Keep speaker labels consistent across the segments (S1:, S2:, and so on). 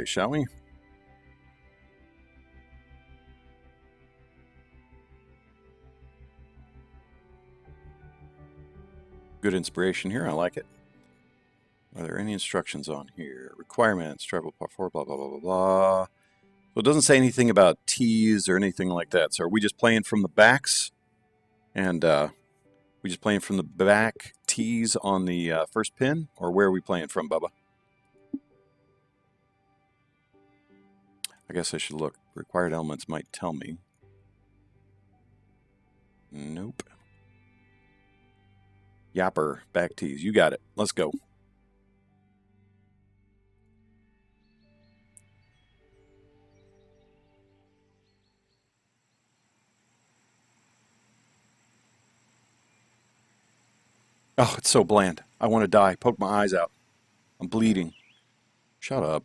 S1: shall we? Good inspiration here. I like it. Are there any instructions on here? Requirements, travel part 4, blah, blah, blah, blah, blah. So it doesn't say anything about tees or anything like that. So are we just playing from the backs? And we just playing from the back tees on the first pin? Or where are we playing from, Bubba? I guess I should look. Required elements might tell me. Nope. Yapper, back tees. You got it. Let's go. Oh, it's so bland. I want to die. Poke my eyes out. I'm bleeding. Shut up.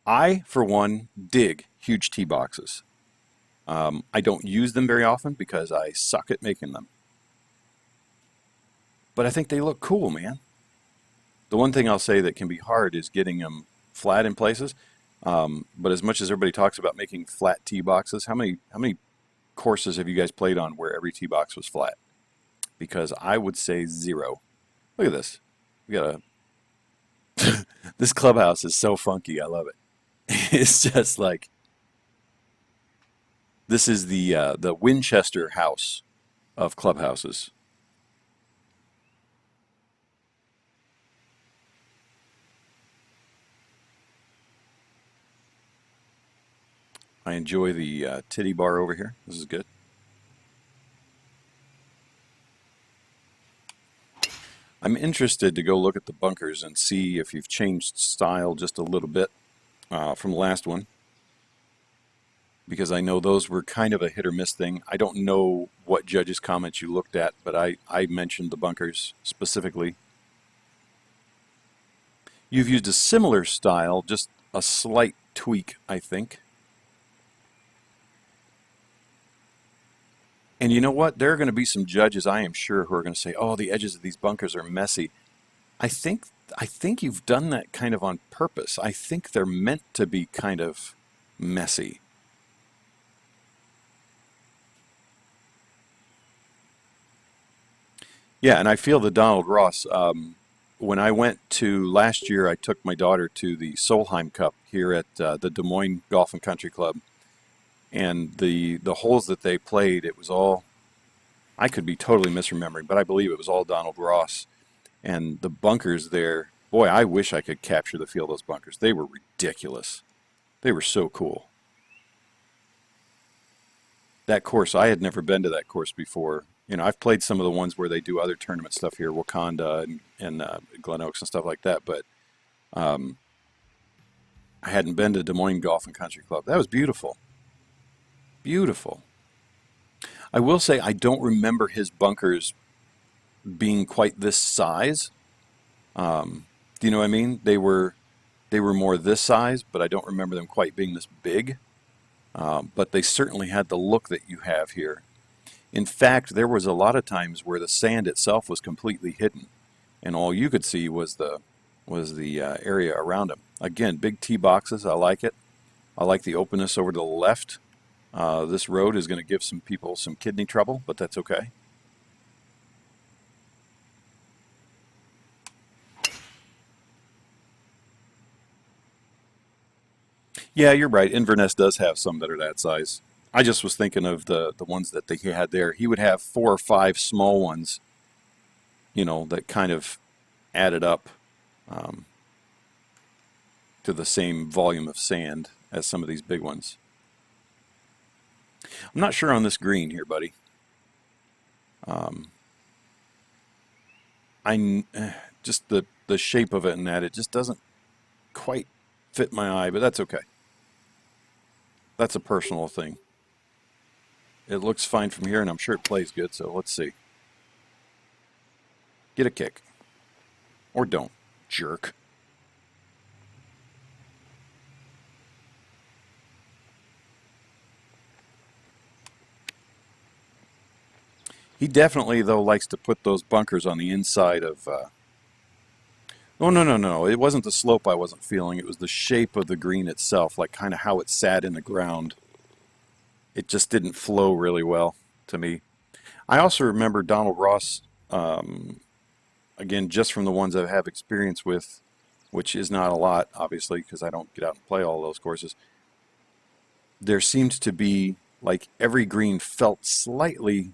S1: I, for one, dig huge tee boxes. I don't use them very often because I suck at making them. But I think they look cool, man. The one thing I'll say that can be hard is getting them flat in places. But as much as everybody talks about making flat tee boxes, how many courses have you guys played on where every tee box was flat? Because I would say 0. Look at this. We got a this clubhouse is so funky. I love it. It's just like this is the Winchester house of clubhouses. I enjoy the titty bar over here. This is good. I'm interested to go look at the bunkers and see if you've changed style just a little bit from the last one, because I know those were kind of a hit or miss thing. I don't know what judges' comments you looked at, but I mentioned the bunkers specifically. You've used a similar style, just a slight tweak, I think. And you know what? There are going to be some judges, I am sure, who are going to say, "Oh, the edges of these bunkers are messy." I think you've done that kind of on purpose. I think they're meant to be kind of messy. Yeah, and I feel the Donald Ross. When I went to last year, I took my daughter to the Solheim Cup here at the Des Moines Golf and Country Club. And the holes that they played, it was all, I could be totally misremembering, but I believe it was all Donald Ross. And the bunkers there, boy, I wish I could capture the feel of those bunkers. They were ridiculous. They were so cool. That course, I had never been to that course before. You know, I've played some of the ones where they do other tournament stuff here, Wakanda and Glen Oaks and stuff like that, but I hadn't been to Des Moines Golf and Country Club. That was beautiful. Beautiful. I will say I don't remember his bunkers being quite this size. Do you know what I mean? They were more this size, but I don't remember them quite being this big. But they certainly had the look that you have here. In fact, there was a lot of times where the sand itself was completely hidden, and all you could see was the area around them. Again, big tee boxes. I like it. I like the openness over to the left. This road is going to give some people some kidney trouble, but that's okay. Yeah, you're right. Inverness does have some that are that size. I just was thinking of the ones that he had there. He would have 4 or 5 small ones, you know, that kind of added up to the same volume of sand as some of these big ones. I'm not sure on this green here, buddy. Just the shape of it and that, it just doesn't quite fit my eye, but that's okay. That's a personal thing. It looks fine from here, and I'm sure it plays good, so let's see. Get a kick. Or don't, jerk. He definitely, though, likes to put those bunkers on the inside of Oh, no, no, no. It wasn't the slope I wasn't feeling. It was the shape of the green itself, like kind of how it sat in the ground. It just didn't flow really well to me. I also remember Donald Ross, um, again, just from the ones I have experience with, which is not a lot, obviously, because I don't get out and play all those courses. There seemed to be like every green felt slightly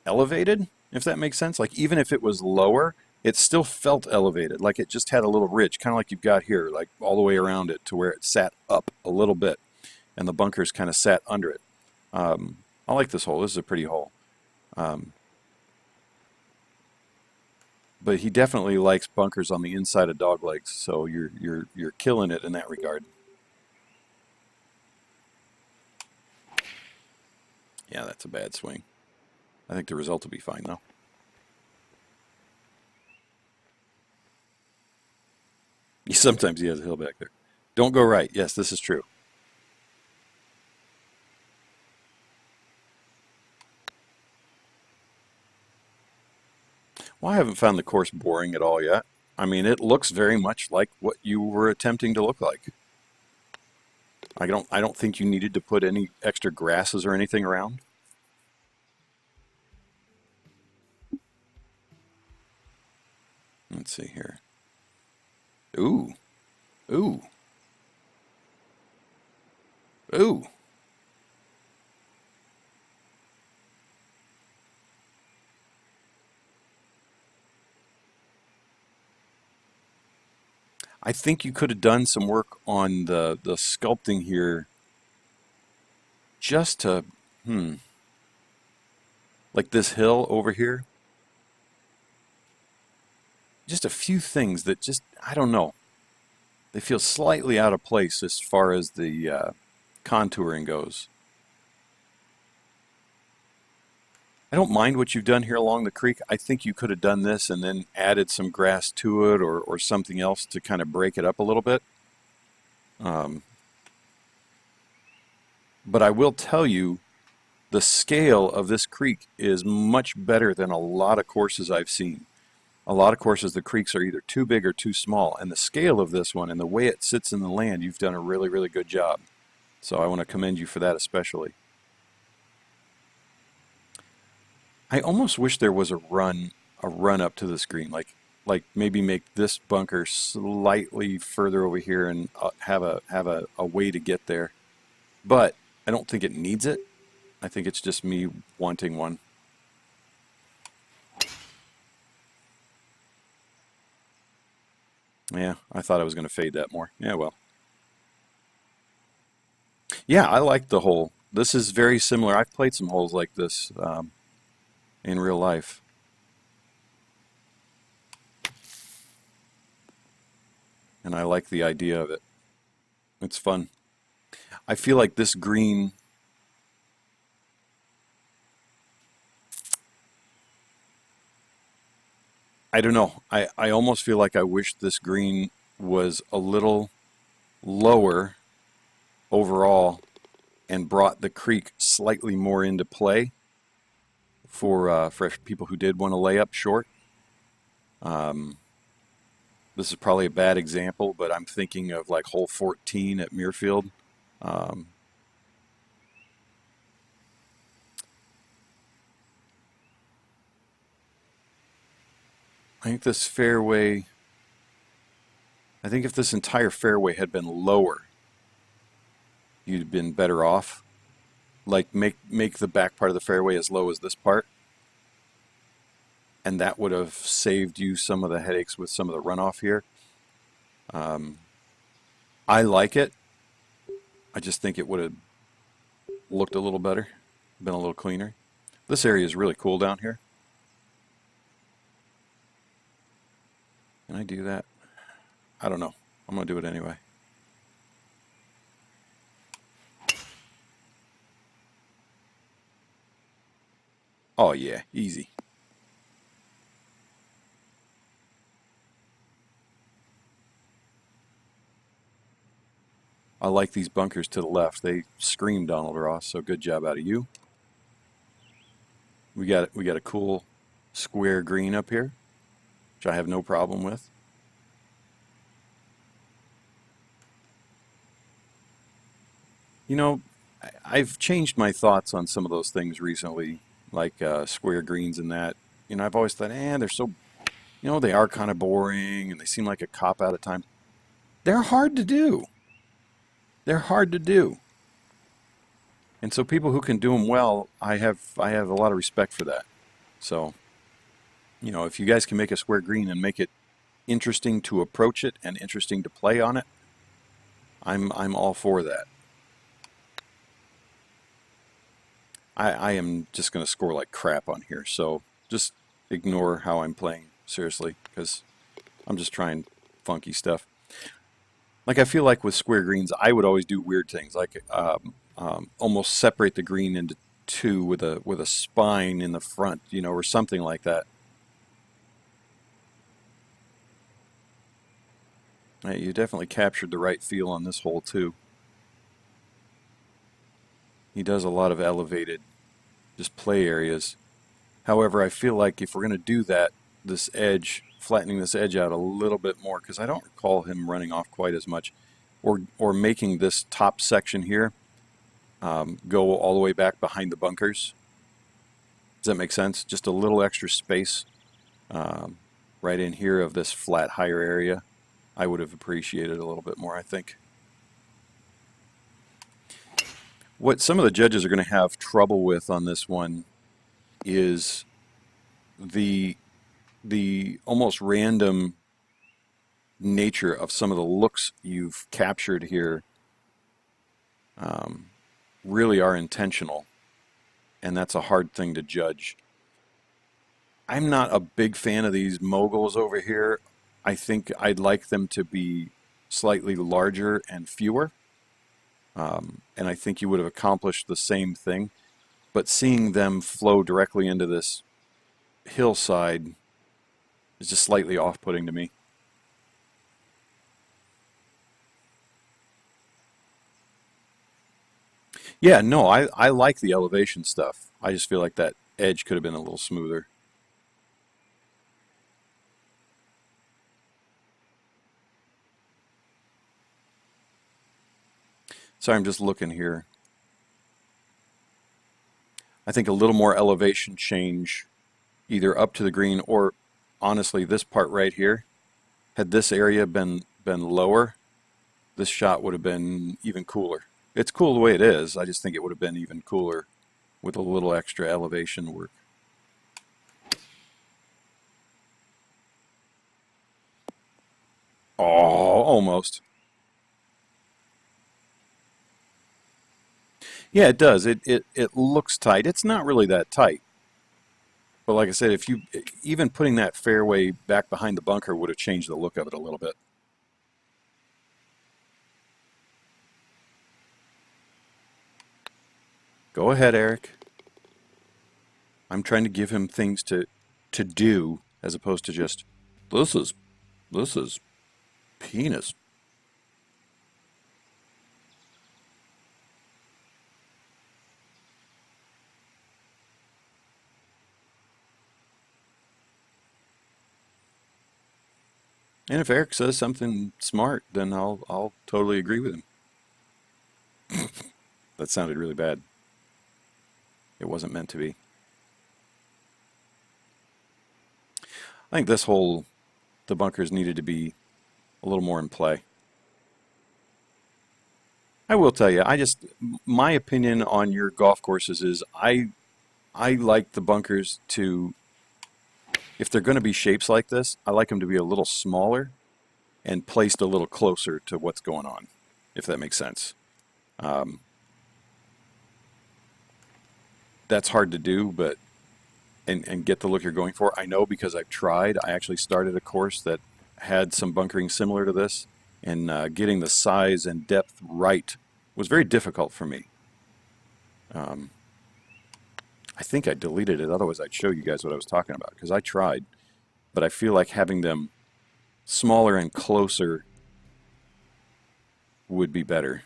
S1: elevated, if that makes sense. Like even if it was lower, it still felt elevated. Like it just had a little ridge, kind of like you've got here, like all the way around it to where it sat up a little bit and the bunkers kind of sat under it. I like this hole. This is a pretty hole. Um, but he definitely likes bunkers on the inside of dog legs, so you're killing it in that regard. Yeah, that's a bad swing. I think the result will be fine though. Sometimes he has a hill back there. Don't go right. Yes, this is true. Well, I haven't found the course boring at all yet. I mean, it looks very much like what you were attempting to look like. I don't think you needed to put any extra grasses or anything around. Let's see here. Ooh, ooh, ooh. I think you could have done some work on the sculpting here just to, hmm, like this hill over here. Just a few things that just, I don't know. They feel slightly out of place as far as the contouring goes. I don't mind what you've done here along the creek. I think you could have done this and then added some grass to it or something else to kind of break it up a little bit. Um, but I will tell you, the scale of this creek is much better than a lot of courses I've seen. A lot of courses, the creeks are either too big or too small. And the scale of this one and the way it sits in the land, you've done a really, really good job. So I want to commend you for that especially. I almost wish there was a run up to the screen, like maybe make this bunker slightly further over here and have a way to get there. But I don't think it needs it. I think it's just me wanting one. Yeah, I thought I was going to fade that more. Yeah, well. Yeah, I like the hole. This is very similar. I've played some holes like this in real life, and I like the idea of it. It's fun. I feel like this green, I don't know. I almost feel like I wish this green was a little lower overall and brought the creek slightly more into play for people who did want to lay up short. Um, this is probably a bad example, but I'm thinking of like hole 14 at Muirfield. Um, I think this fairway, I think if this entire fairway had been lower, you'd have been better off. Like make the back part of the fairway as low as this part, and that would have saved you some of the headaches with some of the runoff here. Um, I like it. I just think it would have looked a little better, been a little cleaner. This area is really cool down here. Can I do that? I don't know. I'm going to do it anyway. Oh yeah, easy. I like these bunkers to the left. They scream Donald Ross, so good job out of you. We got a cool square green up here, which I have no problem with. You know, I've changed my thoughts on some of those things recently, like square greens and that. I've always thought, they're so, they are kind of boring and they seem like a cop out at times. They're hard to do. They're hard to do. And so people who can do them well, I have a lot of respect for that. So, if you guys can make a square green and make it interesting to approach it and interesting to play on it, I'm all for that. I am just going to score like crap on here, so just ignore how I'm playing, seriously, because I'm just trying funky stuff. Like I feel like with square greens, I would always do weird things, like almost separate the green into two with a spine in the front, or something like that. You definitely captured the right feel on this hole too. He does a lot of elevated, just play areas. However, I feel like if we're going to do that, this edge, flattening this edge out a little bit more, because I don't recall him running off quite as much, or making this top section here go all the way back behind the bunkers. Does that make sense? Just a little extra space right in here of this flat higher area. I would have appreciated a little bit more, I think. What some of the judges are going to have trouble with on this one is the almost random nature of some of the looks you've captured here really are intentional, and that's a hard thing to judge. I'm not a big fan of these moguls over here. I think I'd like them to be slightly larger and fewer, and I think you would have accomplished the same thing, but seeing them flow directly into this hillside is just slightly off-putting to me. Yeah, no, I like the elevation stuff. I just feel like that edge could have been a little smoother. Sorry, I'm just looking here. I think a little more elevation change, either up to the green or honestly this part right here. Had this area been lower, this shot would have been even cooler. It's cool the way it is. I just think it would have been even cooler with a little extra elevation work. Oh, almost. Yeah, it does. It looks tight. It's not really that tight. But like I said, if you even putting that fairway back behind the bunker would have changed the look of it a little bit. Go ahead, Eric. I'm trying to give him things to do as opposed to just this is this is penis. And if Eric says something smart, then I'll totally agree with him. That sounded really bad. It wasn't meant to be. I think this whole the bunkers needed to be a little more in play. I will tell you, my opinion on your golf courses is I like the bunkers to, if they're going to be shapes like this, I like them to be a little smaller and placed a little closer to what's going on, if that makes sense. Um, that's hard to do, but and get the look you're going for. I know because I've tried. I actually started a course that had some bunkering similar to this, and getting the size and depth right was very difficult for me. Um, I think I deleted it, otherwise I'd show you guys what I was talking about, because I tried, but I feel like having them smaller and closer would be better.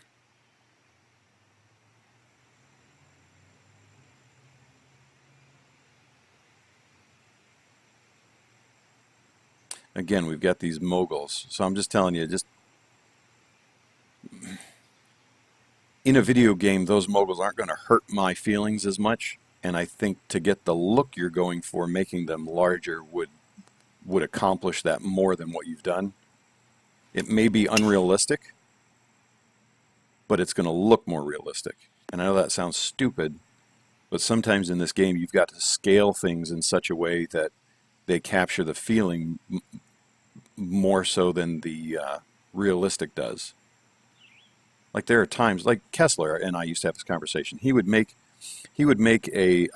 S1: Again, we've got these moguls, so I'm just telling you, just in a video game, those moguls aren't going to hurt my feelings as much. And I think to get the look you're going for, making them larger would accomplish that more than what you've done. It may be unrealistic, but it's going to look more realistic. And I know that sounds stupid, but sometimes in this game you've got to scale things in such a way that they capture the feeling more so than the realistic does. Like there are times, like Kessler and I used to have this conversation. He would make a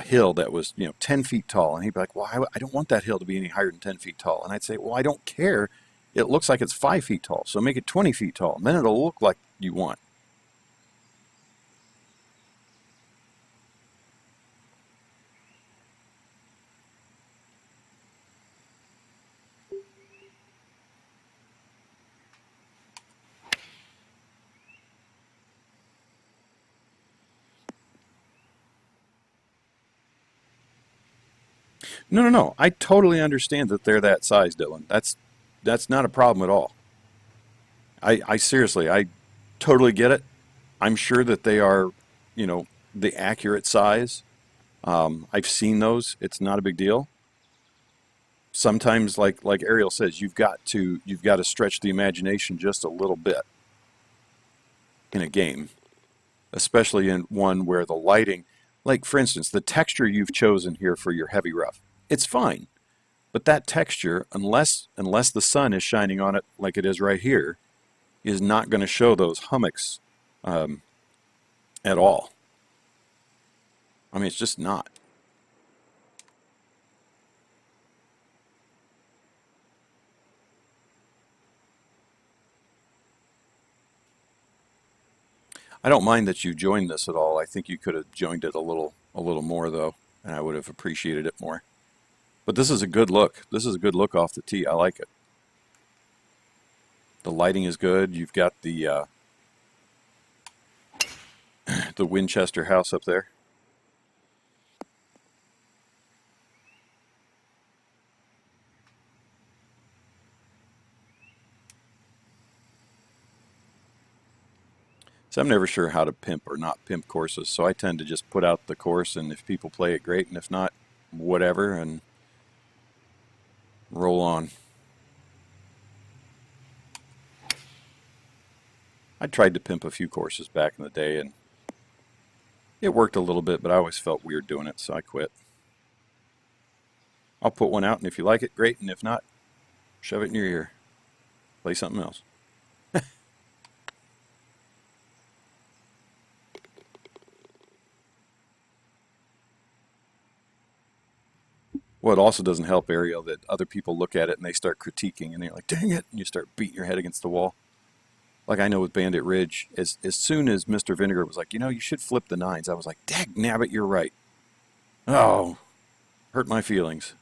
S1: hill that was 10 feet tall, and he'd be like, "Well, I don't want that hill to be any higher than 10 feet tall." And I'd say, "Well, I don't care. It looks like it's 5 feet tall, so make it 20 feet tall, and then it'll look like you want." No, no, no. I totally understand that they're that size, Dylan. That's not a problem at all. I seriously, I totally get it. I'm sure that they are, the accurate size. I've seen those. It's not a big deal. Sometimes, like Ariel says, you've got to stretch the imagination just a little bit in a game, especially in one where the lighting, like for instance, the texture you've chosen here for your heavy rough, it's fine. But that texture, unless the sun is shining on it like it is right here, is not going to show those hummocks um, at all. I mean, it's just not. I don't mind that you joined this at all. I think you could have joined it a little more though, and I would have appreciated it more. But this is a good look. This is a good look off the tee. I like it. The lighting is good. You've got the Winchester house up there. So I'm never sure how to pimp or not pimp courses, so I tend to just put out the course, and if people play it, great, and if not, whatever, and roll on. I tried to pimp a few courses back in the day, and it worked a little bit, but I always felt weird doing it, so I quit. I'll put one out, and if you like it, great, and if not, shove it in your ear. Play something else. Well, it also doesn't help, Ariel, that other people look at it and they start critiquing, and they're like, "Dang it," and you start beating your head against the wall. Like I know with Bandit Ridge, as soon as Mr. Vinegar was like, you should flip the nines, I was like, "Dag nabbit, you're right." Oh, hurt my feelings.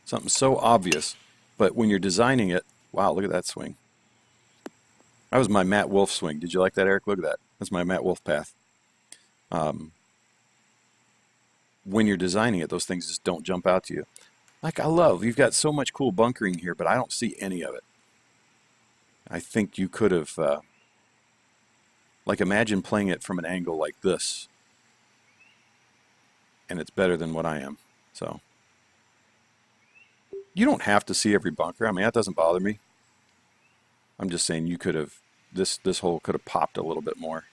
S1: Something so obvious. But when you're designing it, wow, look at that swing. That was my Matt Wolf swing. Did you like that, Eric? Look at that. That's my Matt Wolf path. Um, when you're designing it, those things just don't jump out to you. Like you've got so much cool bunkering here, but I don't see any of it. I think you could have, imagine playing it from an angle like this, and it's better than what I am. So, you don't have to see every bunker. I mean, that doesn't bother me. I'm just saying you could have, this hole could have popped a little bit more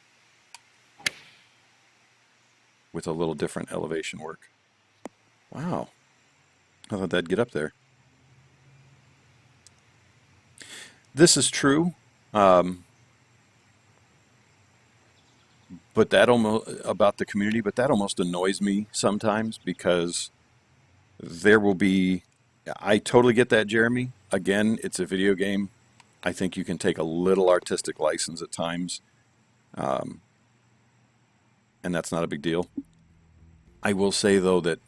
S1: with a little different elevation work. Wow. I thought that'd get up there. This is true, um, but that almost about the community, but that almost annoys me sometimes because there will be. I totally get that, Jeremy. Again, it's a video game. I think you can take a little artistic license at times, um, and that's not a big deal. I will say though that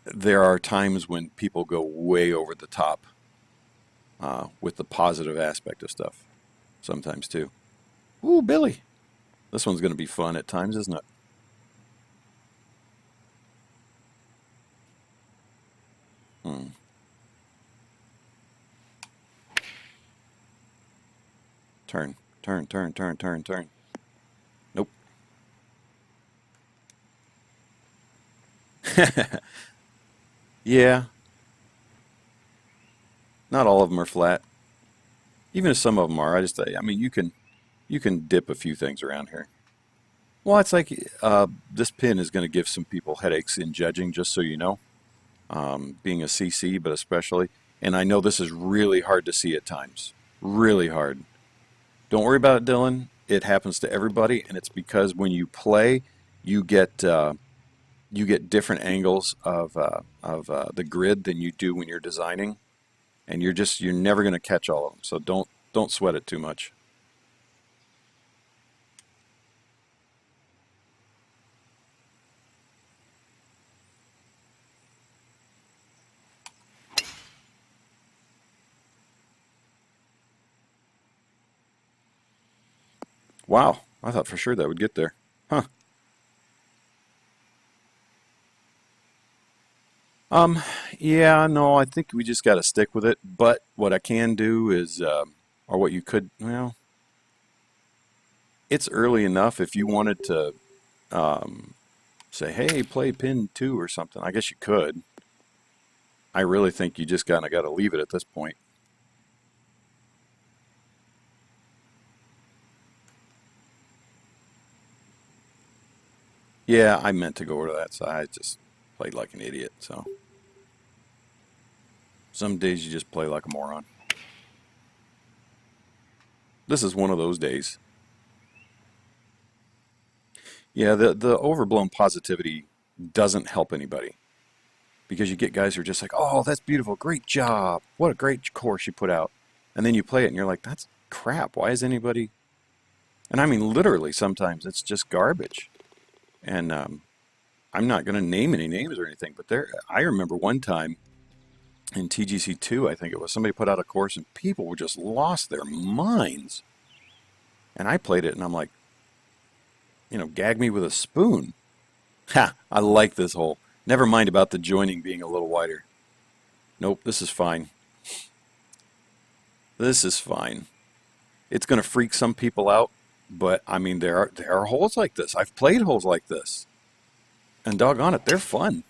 S1: there are times when people go way over the top with the positive aspect of stuff. Sometimes too. Ooh, Billy. This one's going to be fun at times, isn't it? Hmm. Turn. Turn, turn, turn, turn, turn. Nope. Yeah, not all of them are flat. Even if some of them are, I mean, you can dip a few things around here. Well, it's like this pin is going to give some people headaches in judging, just so you know, being a CC, but especially. And I know this is really hard to see at times. Really hard. Don't worry about it, Dylan. It happens to everybody, and it's because when you play, you get different angles of the grid than you do when you're designing, and you're never going to catch all of them. So don't sweat it too much. Wow, I thought for sure that would get there. Huh. Um, yeah, no, I think we just got to stick with it. But what I can do is, or what you could, well, it's early enough if you wanted to say, hey, play pin 2 or something. I guess you could. I really think you just kind of got to leave it at this point. Yeah, I meant to go over to that side. I just played like an idiot. So some days you just play like a moron. This is one of those days. Yeah, the overblown positivity doesn't help anybody because you get guys who are just like, "Oh, that's beautiful, great job, what a great course you put out," and then you play it and you're like, "That's crap. Why is anybody?" And I mean, literally, sometimes it's just garbage. And I'm not going to name any names or anything, but I remember one time in TGC2, I think it was, somebody put out a course and people were just lost their minds. And I played it and I'm like, gag me with a spoon. Ha! I like this hole. Never mind about the joining being a little wider. Nope, this is fine. This is fine. It's going to freak some people out, but I mean, there are holes like this. I've played holes like this. And doggone it, they're fun.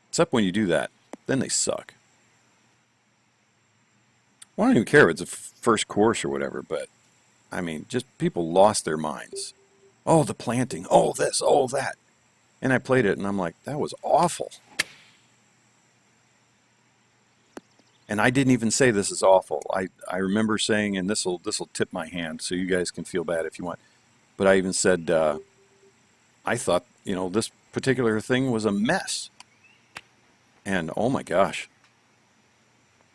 S1: Except when you do that. Then they suck. Well, I don't even care if it's a first course or whatever, but I mean, just people lost their minds. Oh, the planting. Oh, this. Oh, that. And I played it and I'm like, that was awful. And I didn't even say this is awful. I remember saying, and this'll tip my hand so you guys can feel bad if you want. But I even said, I thought, this particular thing was a mess. And oh my gosh,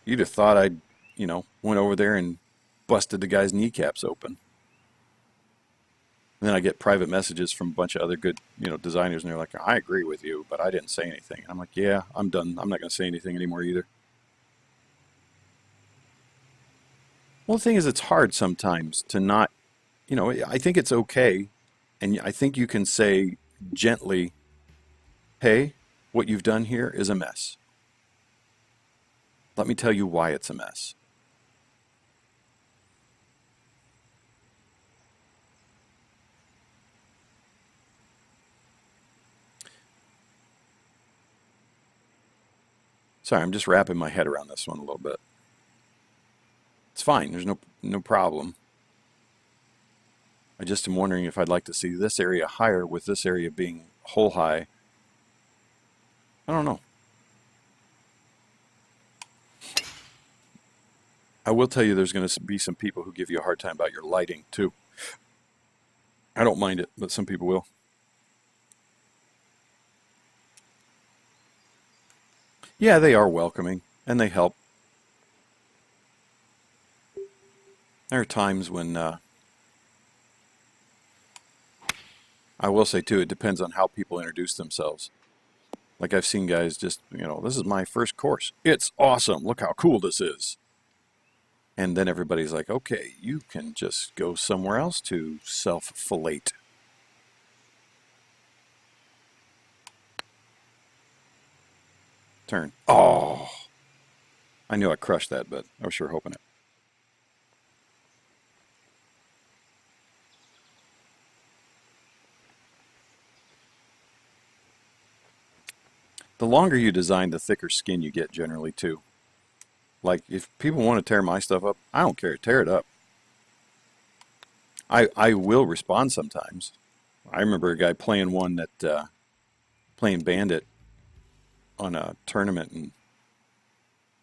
S1: you'd have thought I'd, went over there and busted the guy's kneecaps open. And then I get private messages from a bunch of other good, designers, and they're like, I agree with you, but I didn't say anything. And I'm like, yeah, I'm done. I'm not going to say anything anymore either. Well, the thing is, it's hard sometimes to not, I think it's okay. And I think you can say gently, hey, what you've done here is a mess. Let me tell you why it's a mess. Sorry, I'm just wrapping my head around this one a little bit. It's fine. There's no problem. I just am wondering if I'd like to see this area higher with this area being hole high. I don't know. I will tell you there's going to be some people who give you a hard time about your lighting too. I don't mind it, but some people will. Yeah, they are welcoming and they help. There are times when I will say too, it depends on how people introduce themselves. Like I've seen guys just, this is my first course. It's awesome. Look how cool this is. And then everybody's like, okay, you can just go somewhere else to self-fillet. Turn. Oh, I knew I crushed that, but I was sure hoping it. longer you design, the thicker skin you get generally too. Like if people want to tear my stuff up, I don't care. Tear it up. I will respond sometimes. I remember a guy playing one that playing Bandit on a tournament, and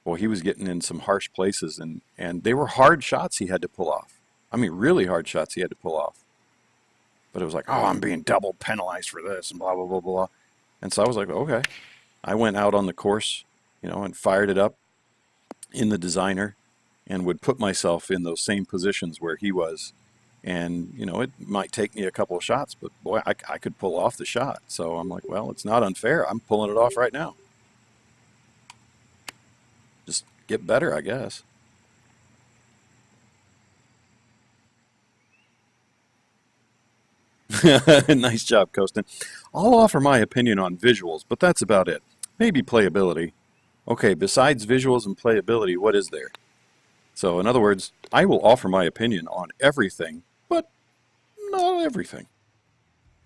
S1: well, he was getting in some harsh places, and they were hard shots he had to pull off. I mean, really hard shots he had to pull off. But it was like, oh, I'm being double penalized for this, and blah blah blah blah. And so I was like, okay. I went out on the course, and fired it up in the designer, and would put myself in those same positions where he was. And, it might take me a couple of shots, but boy, I could pull off the shot. So I'm like, well, it's not unfair. I'm pulling it off right now. Just get better, I guess. Nice job, Kostin. I'll offer my opinion on visuals, but that's about it. Maybe playability. Okay, besides visuals and playability, what is there? So, in other words, I will offer my opinion on everything, but not everything.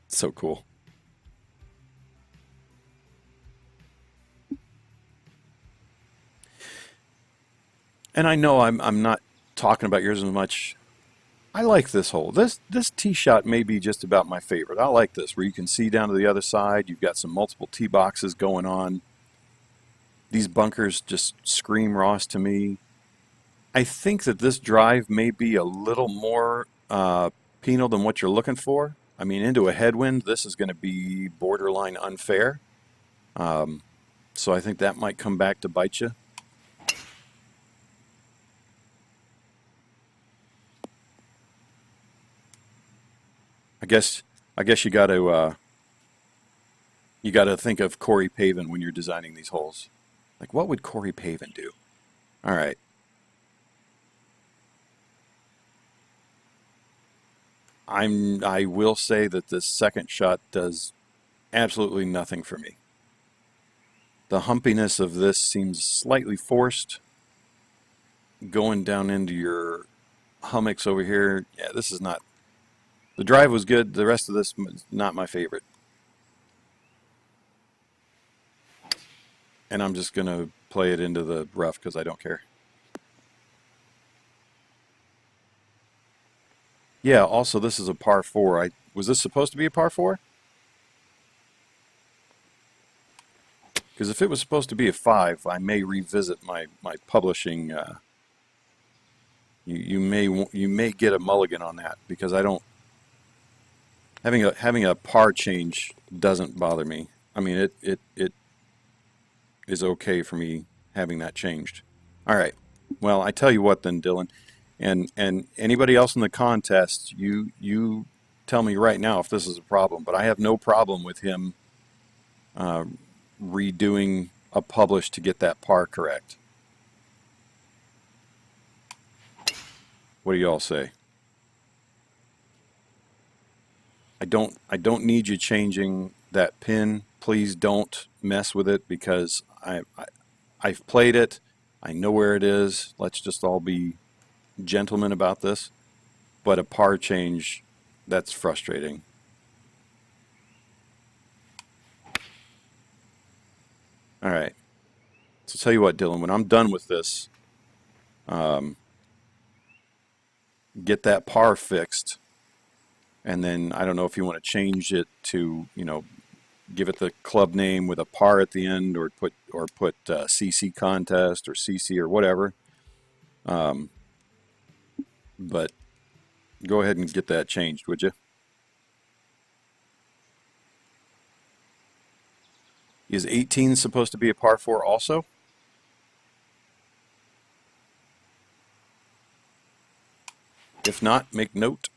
S1: So cool. And I know I'm not talking about yours as much. I like this hole. This tee shot may be just about my favorite. I like this, where you can see down to the other side. You've got some multiple tee boxes going on. These bunkers just scream Ross to me. I think that this drive may be a little more penal than what you're looking for. I mean, into a headwind, this is going to be borderline unfair. So I think that might come back to bite you. I guess you got to think of Corey Pavin when you're designing these holes. Like, what would Corey Pavin do? All right. I will say that this second shot does absolutely nothing for me. The humpiness of this seems slightly forced. Going down into your hummocks over here, yeah, this is not. The drive was good. The rest of this is not my favorite. And I'm just going to play it into the rough because I don't care. Yeah, also this is a par 4. Was this supposed to be a par 4? Because if it was supposed to be a 5, I may revisit my publishing. You may get a mulligan on that, because I don't having a par change doesn't bother me. I mean, it is okay for me having that changed. All right. Well, I tell you what then, Dylan, and anybody else in the contest, you tell me right now if this is a problem. But I have no problem with him redoing a publish to get that par correct. What do y'all say? I don't need you changing that pin. Please don't mess with it, because I've played it. I know where it is. Let's just all be gentlemen about this. But a par change, that's frustrating. All right. So tell you what, Dylan, when I'm done with this, get that par fixed, and then I don't know if you want to change it to, give it the club name with a par at the end, or put CC contest or CC or whatever. But go ahead and get that changed, would you? Is 18 supposed to be a par 4 also? If not, make note.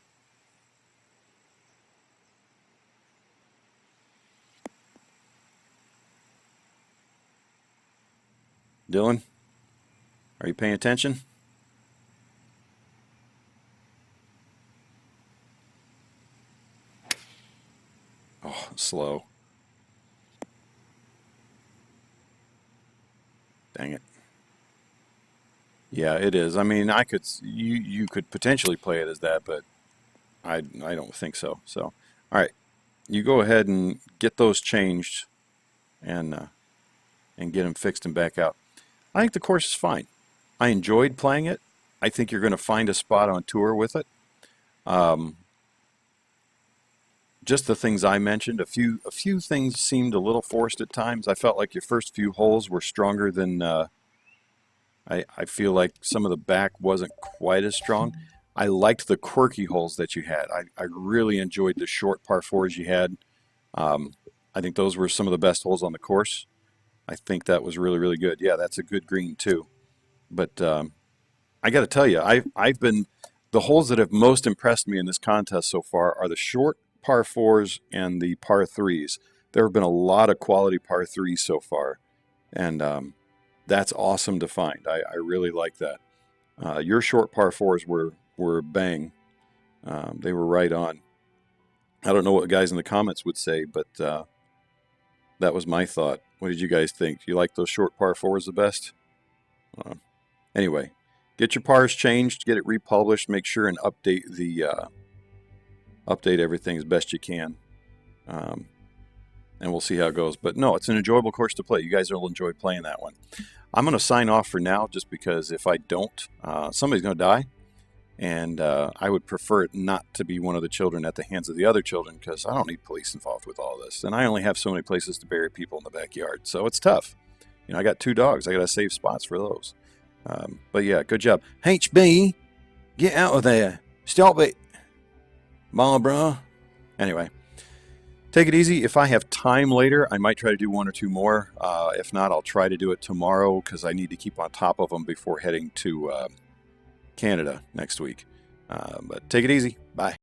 S1: Dylan, are you paying attention? Oh, slow. Dang it. Yeah, it is. I mean, you could potentially play it as that, but I don't think so. So, all right, you go ahead and get those changed, and and get them fixed and back out. I think the course is fine. I enjoyed playing it. I think you're going to find a spot on tour with it. Just the things I mentioned, a few things seemed a little forced at times. I felt like your first few holes were stronger than I feel like some of the back wasn't quite as strong. I liked the quirky holes that you had. I really enjoyed the short par fours you had. I think those were some of the best holes on the course. I think that was really, really good. Yeah, that's a good green too. But I got to tell you, I've been, the holes that have most impressed me in this contest so far are the short par fours and the par threes. There have been a lot of quality par threes so far, and that's awesome to find. I really like that. Your short par fours were bang. They were right on. I don't know what the guys in the comments would say, but that was my thought. What did you guys think? Do you like those short par fours the best? Anyway, get your pars changed, get it republished, make sure and update the update everything as best you can, and we'll see how it goes. But no, it's an enjoyable course to play. You guys will enjoy playing that one. I'm going to sign off for now, just because if I don't, somebody's going to die, and I would prefer it not to be one of the children at the hands of the other children, because I don't need police involved with all this, and I only have so many places to bury people in the backyard, so it's tough. You know, I got 2 dogs. I got to save spots for those. But yeah, good job. HB, get out of there. Stop it. Barbara. Anyway, take it easy. If I have time later, I might try to do 1 or 2 more. If not, I'll try to do it tomorrow, because I need to keep on top of them before heading to Canada next week. But take it easy. Bye.